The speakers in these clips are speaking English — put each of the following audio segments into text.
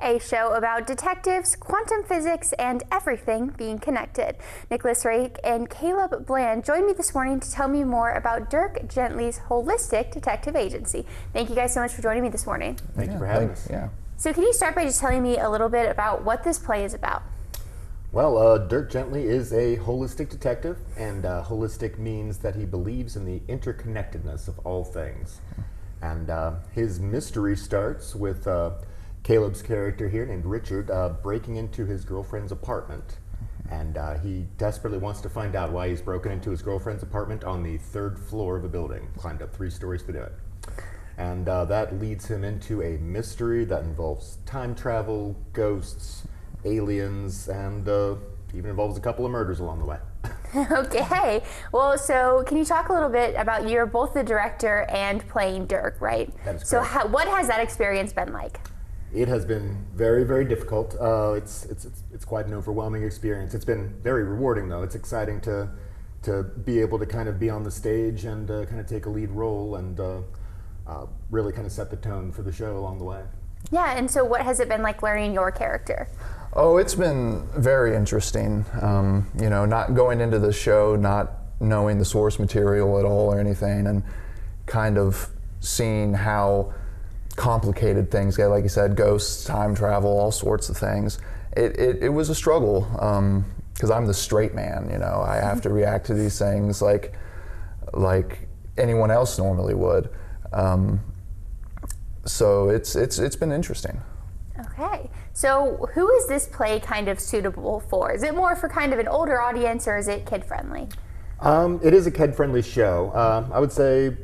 a show about detectives, quantum physics, and everything being connected. Nicholas Rake and Caleb Bland joined me this morning to tell me more about Dirk Gently's holistic detective agency. Thank you guys so much for joining me this morning. Thank you for having us. Yeah. So can you start by just telling me a little bit about what this play is about? Well, Dirk Gently is a holistic detective, and holistic means that he believes in the interconnectedness of all things. And his mystery starts with Caleb's character here, named Richard, breaking into his girlfriend's apartment. And he desperately wants to find out why he's broken into his girlfriend's apartment on the 3rd floor of a building, climbed up 3 stories to do it. And that leads him into a mystery that involves time travel, ghosts, aliens, and even involves a couple of murders along the way. Okay, well, so can you talk a little bit about, you're both the director and playing Dirk, right? That is so correct. what has that experience been like? It has been very, very difficult. It's quite an overwhelming experience. It's been very rewarding, though. It's exciting to be able to kind of be on the stage and kind of take a lead role and really kind of set the tone for the show along the way. Yeah, and so what has it been like learning your character? Oh, it's been very interesting. You know, not going into the show, not knowing the source material at all or anything, and kind of seeing how complicated things get. Like you said, ghosts, time travel, all sorts of things. It was a struggle because I'm the straight man. You know, I have to react to these things like anyone else normally would. So it's been interesting. Okay, so who is this play kind of suitable for? Is it more for kind of an older audience, or is it kid-friendly? It is a kid-friendly show. I would say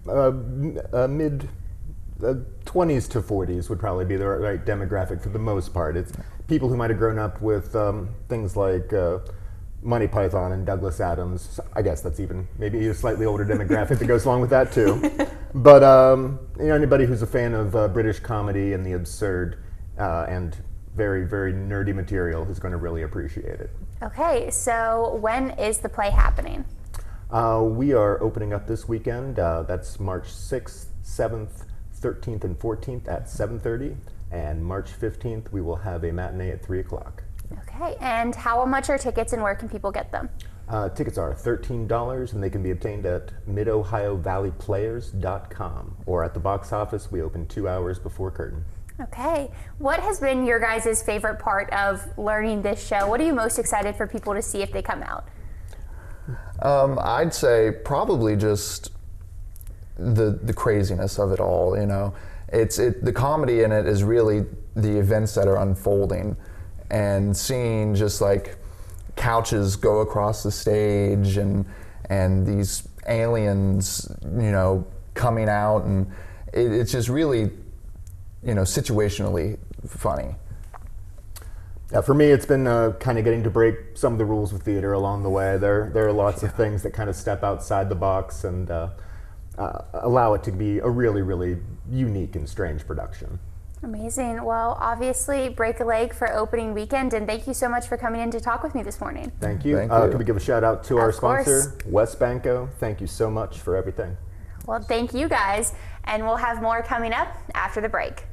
mid 20s to 40s would probably be the right demographic for the most part. It's people who might have grown up with things like Monty Python and Douglas Adams. I guess that's even maybe a slightly older demographic that goes along with that too. But you know, anybody who's a fan of British comedy and the absurd and very, very nerdy material is going to really appreciate it. Okay, so when is the play happening? We are opening up this weekend. That's March 6th, 7th, 13th, and 14th at 7:30. And March 15th, we will have a matinee at 3 o'clock. Okay, and how much are tickets and where can people get them? Tickets are $13 and they can be obtained at midohiovalleyplayers.com, or at the box office. We open 2 hours before curtain. Okay, what has been your guys' favorite part of learning this show? What are you most excited for people to see if they come out? I'd say probably just the craziness of it all. You know, the comedy in it is really the events that are unfolding, and seeing just like couches go across the stage and these aliens, you know, coming out, and it's just really, you know, situationally funny. Yeah, for me, it's been kind of getting to break some of the rules of theater along the way. There are lots of things that kind of step outside the box and allow it to be a really, really unique and strange production. Amazing. Well, obviously, break a leg for opening weekend, and thank you so much for coming in to talk with me this morning. Thank you. Thank you. Can we give a shout out to our Of course. sponsor, West Banco? Thank you so much for everything. Well, thank you guys, and we'll have more coming up after the break.